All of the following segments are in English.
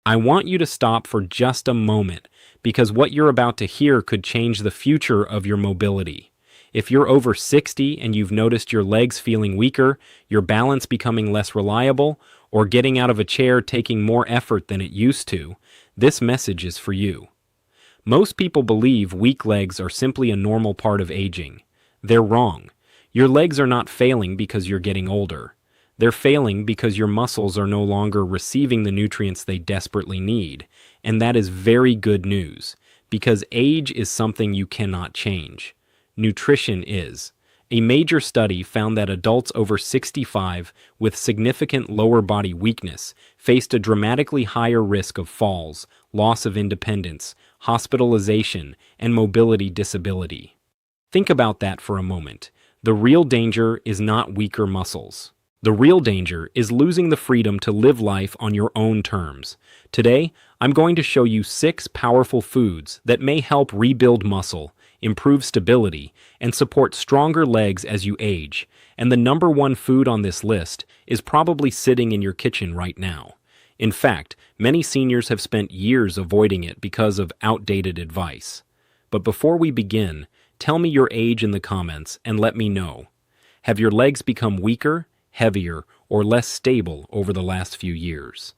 I want you to stop for just a moment because what you're about to hear could change the future of your mobility. If you're over 60 and you've noticed your legs feeling weaker, your balance becoming less reliable, or getting out of a chair taking more effort than it used to, this message is for you. Most people believe weak legs are simply a normal part of aging. They're wrong. Your legs are not failing because you're getting older. They're failing because your muscles are no longer receiving the nutrients they desperately need. And that is very good news, because age is something you cannot change. Nutrition is. A major study found that adults over 65 with significant lower body weakness faced a dramatically higher risk of falls, loss of independence, hospitalization, and mobility disability. Think about that for a moment. The real danger is not weaker muscles. The real danger is losing the freedom to live life on your own terms. Today, I'm going to show you 6 powerful foods that may help rebuild muscle, improve stability, and support stronger legs as you age. And the number 1 food on this list is probably sitting in your kitchen right now. In fact, many seniors have spent years avoiding it because of outdated advice. But before we begin, tell me your age in the comments and let me know. Have your legs become weaker, heavier, or less stable over the last few years?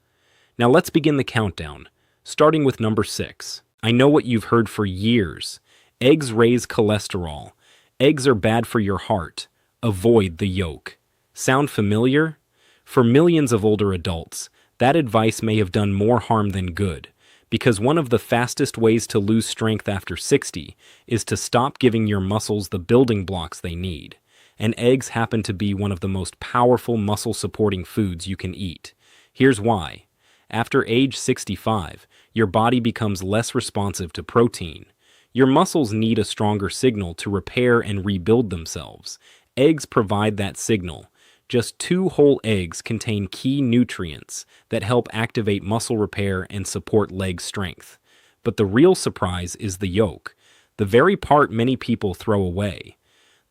Now let's begin the countdown, starting with number 6. I know what you've heard for years. Eggs raise cholesterol. Eggs are bad for your heart. Avoid the yolk. Sound familiar? For millions of older adults, that advice may have done more harm than good, because one of the fastest ways to lose strength after 60 is to stop giving your muscles the building blocks they need. And eggs happen to be one of the most powerful muscle-supporting foods you can eat. Here's why. After age 65, your body becomes less responsive to protein. Your muscles need a stronger signal to repair and rebuild themselves. Eggs provide that signal. Just 2 whole eggs contain key nutrients that help activate muscle repair and support leg strength. But the real surprise is the yolk, the very part many people throw away.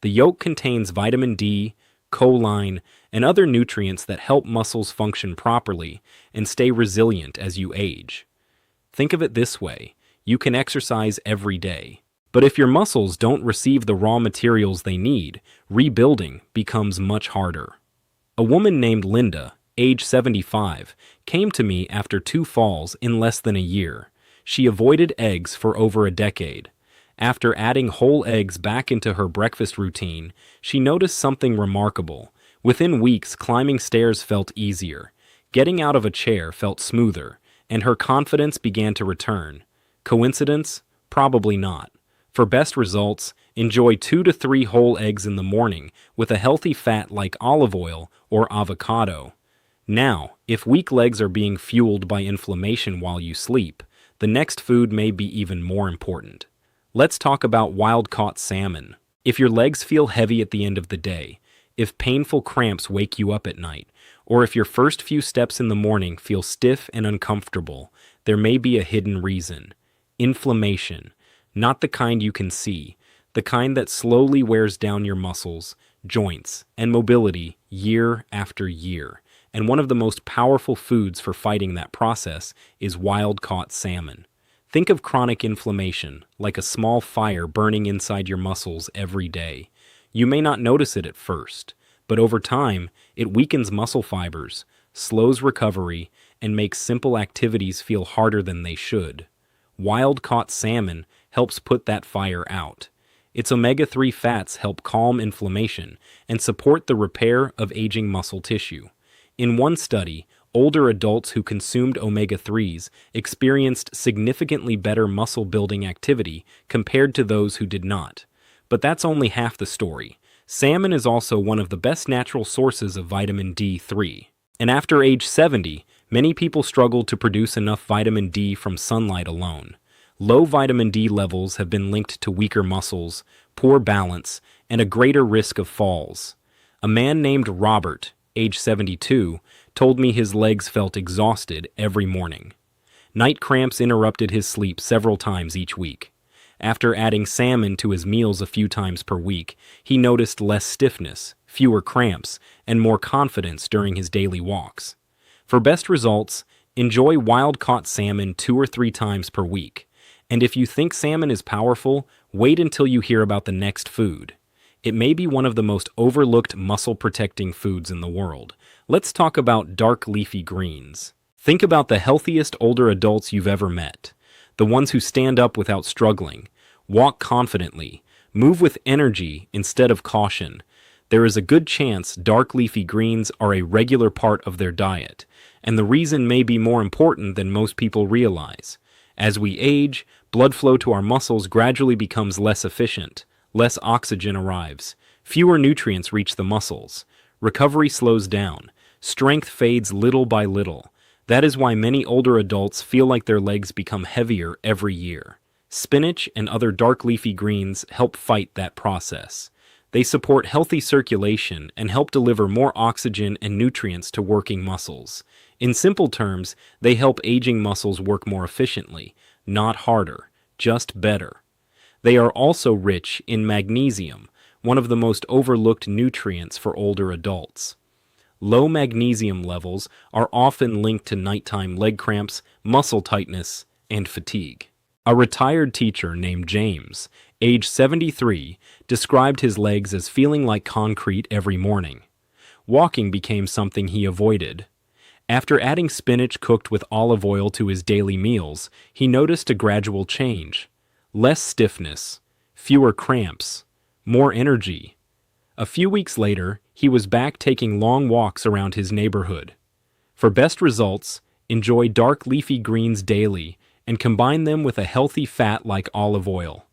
The yolk contains vitamin D, choline, and other nutrients that help muscles function properly and stay resilient as you age. Think of it this way. You can exercise every day. But if your muscles don't receive the raw materials they need, rebuilding becomes much harder. A woman named Linda, age 75, came to me after 2 falls in less than a year. She avoided eggs for over a decade. After adding whole eggs back into her breakfast routine, she noticed something remarkable. Within weeks, climbing stairs felt easier, getting out of a chair felt smoother, and her confidence began to return. Coincidence? Probably not. For best results, enjoy 2 to 3 whole eggs in the morning with a healthy fat like olive oil or avocado. Now, if weak legs are being fueled by inflammation while you sleep, the next food may be even more important. Let's talk about wild-caught salmon. If your legs feel heavy at the end of the day, if painful cramps wake you up at night, or if your first few steps in the morning feel stiff and uncomfortable, there may be a hidden reason. Inflammation. Not the kind you can see, the kind that slowly wears down your muscles, joints, and mobility year after year. And one of the most powerful foods for fighting that process is wild-caught salmon. Think of chronic inflammation, like a small fire burning inside your muscles every day. You may not notice it at first, but over time, it weakens muscle fibers, slows recovery, and makes simple activities feel harder than they should. Wild-caught salmon helps put that fire out. Its omega-3 fats help calm inflammation and support the repair of aging muscle tissue. In one study, older adults who consumed omega-3s experienced significantly better muscle-building activity compared to those who did not. But that's only half the story. Salmon is also one of the best natural sources of vitamin D3. And after age 70, many people struggle to produce enough vitamin D from sunlight alone. Low vitamin D levels have been linked to weaker muscles, poor balance, and a greater risk of falls. A man named Robert, age 72, told me his legs felt exhausted every morning. Night cramps interrupted his sleep several times each week. After adding salmon to his meals a few times per week, he noticed less stiffness, fewer cramps, and more confidence during his daily walks. For best results, Enjoy wild-caught salmon 2 or 3 times per week. And if you think salmon is powerful, wait until you hear about the next food. It may be one of the most overlooked muscle-protecting foods in the world. Let's talk about dark leafy greens. Think about the healthiest older adults you've ever met. The ones who stand up without struggling, walk confidently, move with energy instead of caution. There is a good chance dark leafy greens are a regular part of their diet, and the reason may be more important than most people realize. As we age, blood flow to our muscles gradually becomes less efficient. Less oxygen arrives. Fewer nutrients reach the muscles. Recovery slows down. Strength fades little by little. That is why many older adults feel like their legs become heavier every year. Spinach and other dark leafy greens help fight that process. They support healthy circulation and help deliver more oxygen and nutrients to working muscles. In simple terms, they help aging muscles work more efficiently, not harder, just better. They are also rich in magnesium, one of the most overlooked nutrients for older adults. Low magnesium levels are often linked to nighttime leg cramps, muscle tightness, and fatigue. A retired teacher named James, age 73, described his legs as feeling like concrete every morning. Walking became something he avoided. After adding spinach cooked with olive oil to his daily meals, he noticed a gradual change. Less stiffness, fewer cramps, more energy. A few weeks later, he was back taking long walks around his neighborhood. For best results, enjoy dark leafy greens daily and combine them with a healthy fat like olive oil.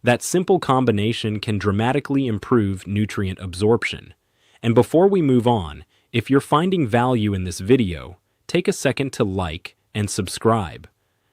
That simple combination can dramatically improve nutrient absorption. And before we move on, if you're finding value in this video, take a second to like and subscribe.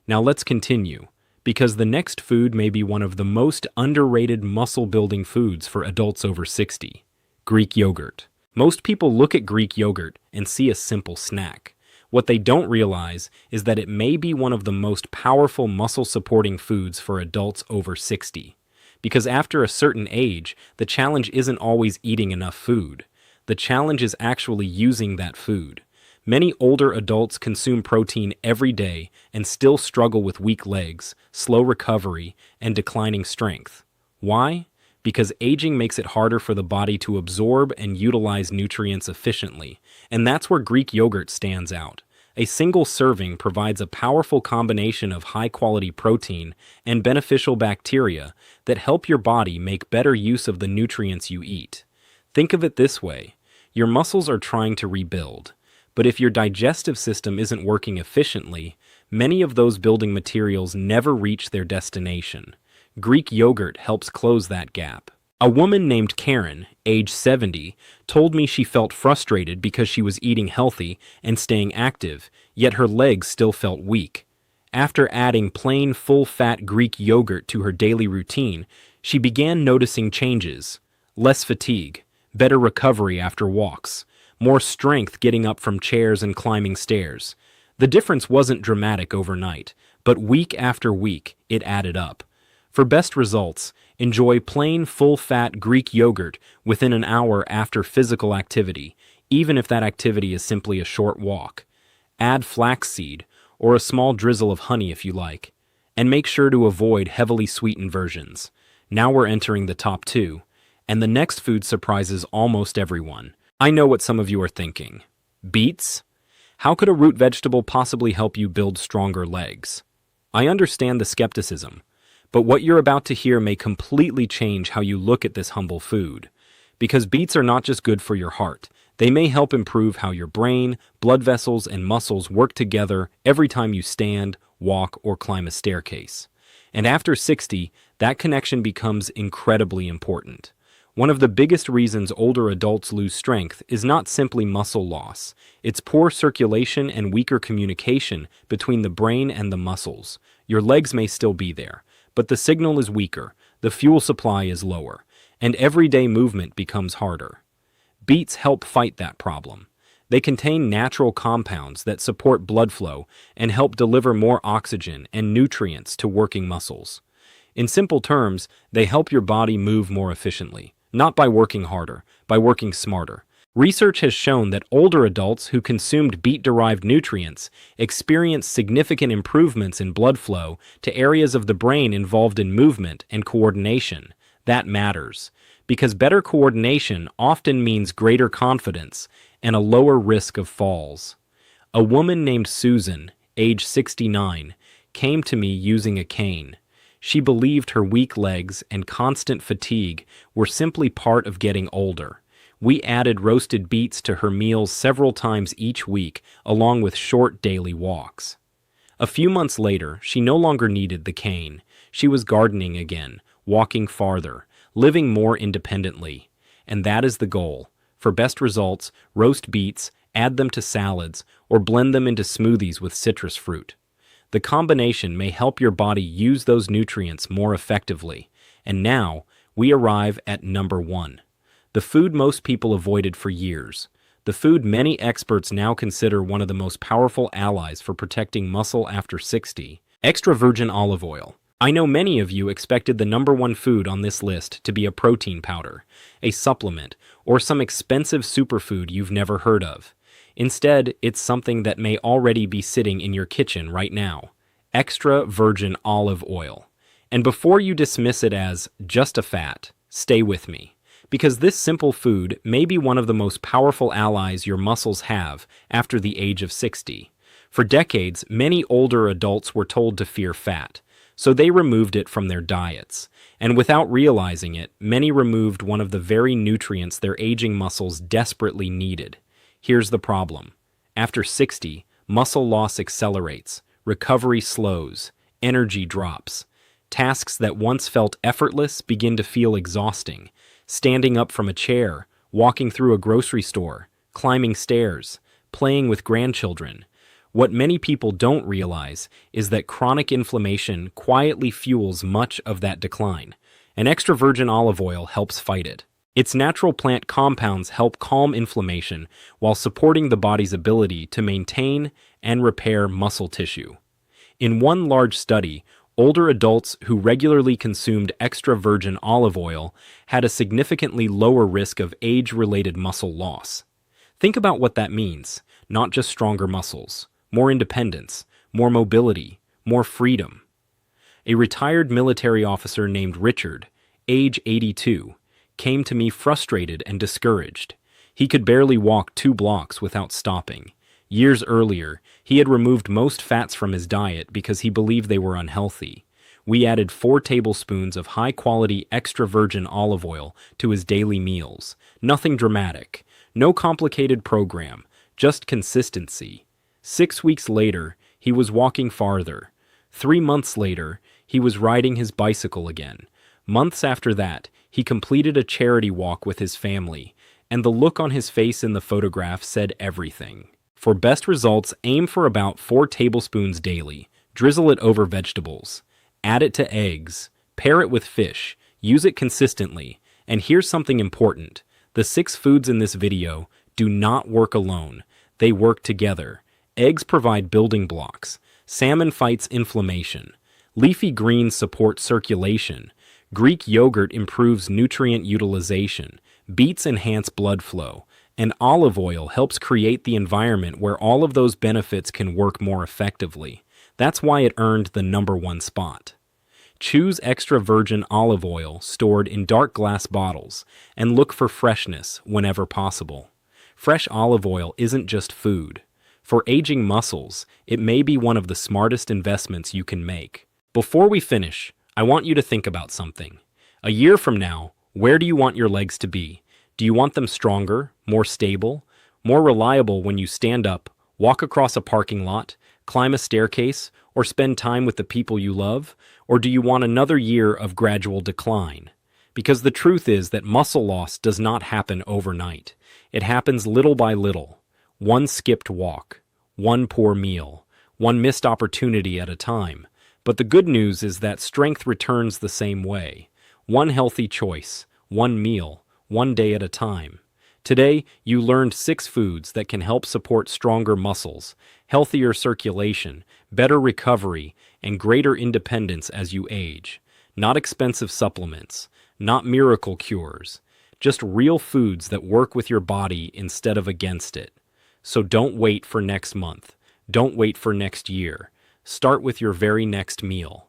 Now let's continue, because the next food may be one of the most underrated muscle-building foods for adults over 60. Greek yogurt. Most people look at Greek yogurt and see a simple snack. What they don't realize is that it may be one of the most powerful muscle-supporting foods for adults over 60. Because after a certain age, the challenge isn't always eating enough food. The challenge is actually using that food. Many older adults consume protein every day and still struggle with weak legs, slow recovery, and declining strength. Why? Because aging makes it harder for the body to absorb and utilize nutrients efficiently, and that's where Greek yogurt stands out. A single serving provides a powerful combination of high-quality protein and beneficial bacteria that help your body make better use of the nutrients you eat. Think of it this way: your muscles are trying to rebuild. But if your digestive system isn't working efficiently, many of those building materials never reach their destination. Greek yogurt helps close that gap. A woman named Karen, age 70, told me she felt frustrated because she was eating healthy and staying active, yet her legs still felt weak. After adding plain full-fat Greek yogurt to her daily routine, she began noticing changes. Less fatigue, better recovery after walks, more strength getting up from chairs and climbing stairs. The difference wasn't dramatic overnight, but week after week, it added up. For best results, enjoy plain full-fat Greek yogurt within an hour after physical activity, even if that activity is simply a short walk. Add flaxseed, or a small drizzle of honey if you like, and make sure to avoid heavily sweetened versions. Now we're entering the top 2, and the next food surprises almost everyone. I know what some of you are thinking. Beets? How could a root vegetable possibly help you build stronger legs? I understand the skepticism, but what you're about to hear may completely change how you look at this humble food. Because beets are not just good for your heart, they may help improve how your brain, blood vessels, and muscles work together every time you stand, walk, or climb a staircase. And after 60, that connection becomes incredibly important. One of the biggest reasons older adults lose strength is not simply muscle loss. It's poor circulation and weaker communication between the brain and the muscles. Your legs may still be there, but the signal is weaker, the fuel supply is lower, and everyday movement becomes harder. Beets help fight that problem. They contain natural compounds that support blood flow and help deliver more oxygen and nutrients to working muscles. In simple terms, they help your body move more efficiently. Not by working harder, by working smarter. Research has shown that older adults who consumed beet-derived nutrients experienced significant improvements in blood flow to areas of the brain involved in movement and coordination. That matters, because better coordination often means greater confidence and a lower risk of falls. A woman named Susan, age 69, came to me using a cane. She believed her weak legs and constant fatigue were simply part of getting older. We added roasted beets to her meals several times each week, along with short daily walks. A few months later, she no longer needed the cane. She was gardening again, walking farther, living more independently. And that is the goal. For best results, roast beets, add them to salads, or blend them into smoothies with citrus fruit. The combination may help your body use those nutrients more effectively. And now, we arrive at number 1. The food most people avoided for years. The food many experts now consider one of the most powerful allies for protecting muscle after 60. Extra virgin olive oil. I know many of you expected the number 1 food on this list to be a protein powder, a supplement, or some expensive superfood you've never heard of. Instead, it's something that may already be sitting in your kitchen right now. Extra virgin olive oil. And before you dismiss it as just a fat, stay with me. Because this simple food may be one of the most powerful allies your muscles have after the age of 60. For decades, many older adults were told to fear fat, so they removed it from their diets. And without realizing it, many removed one of the very nutrients their aging muscles desperately needed. Here's the problem. After 60, muscle loss accelerates, recovery slows, energy drops. Tasks that once felt effortless begin to feel exhausting. Standing up from a chair, walking through a grocery store, climbing stairs, playing with grandchildren. What many people don't realize is that chronic inflammation quietly fuels much of that decline, and extra virgin olive oil helps fight it. Its natural plant compounds help calm inflammation while supporting the body's ability to maintain and repair muscle tissue. In one large study, older adults who regularly consumed extra virgin olive oil had a significantly lower risk of age-related muscle loss. Think about what that means. Not just stronger muscles, more independence, more mobility, more freedom. A retired military officer named Richard, age 82, came to me frustrated and discouraged. He could barely walk 2 blocks without stopping. Years earlier, he had removed most fats from his diet because he believed they were unhealthy. We added 4 tablespoons of high-quality extra virgin olive oil to his daily meals. Nothing dramatic, no complicated program, just consistency. 6 weeks later, he was walking farther. 3 months later, he was riding his bicycle again. Months after that, he completed a charity walk with his family, and the look on his face in the photograph said everything. For best results, aim for about 4 tablespoons daily. Drizzle it over vegetables. Add it to eggs. Pair it with fish. Use it consistently. And here's something important. The 6 foods in this video do not work alone. They work together. Eggs provide building blocks. Salmon fights inflammation. Leafy greens support circulation. Greek yogurt improves nutrient utilization. Beets enhance blood flow. And olive oil helps create the environment where all of those benefits can work more effectively. That's why it earned the number 1 spot. Choose extra virgin olive oil stored in dark glass bottles, and look for freshness whenever possible. Fresh olive oil isn't just food. For aging muscles, it may be one of the smartest investments you can make. Before we finish, I want you to think about something. A year from now, where do you want your legs to be? Do you want them stronger, more stable, more reliable when you stand up, walk across a parking lot, climb a staircase, or spend time with the people you love? Or do you want another year of gradual decline? Because the truth is that muscle loss does not happen overnight. It happens little by little. One skipped walk, one poor meal, one missed opportunity at a time. But the good news is that strength returns the same way. One healthy choice, one meal, one day at a time. Today, you learned 6 foods that can help support stronger muscles, healthier circulation, better recovery, and greater independence as you age. Not expensive supplements, not miracle cures. Just real foods that work with your body instead of against it. So don't wait for next month. Don't wait for next year. Start with your very next meal.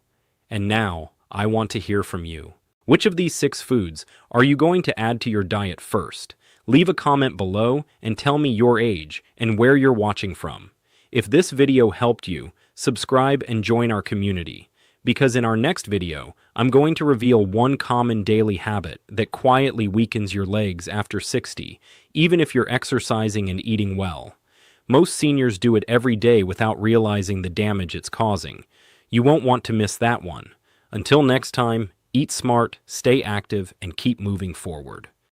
And now, I want to hear from you. Which of these 6 foods are you going to add to your diet first? Leave a comment below and tell me your age and where you're watching from. If this video helped you, subscribe and join our community. Because in our next video, I'm going to reveal one common daily habit that quietly weakens your legs after 60, even if you're exercising and eating well. Most seniors do it every day without realizing the damage it's causing. You won't want to miss that one. Until next time, eat smart, stay active, and keep moving forward.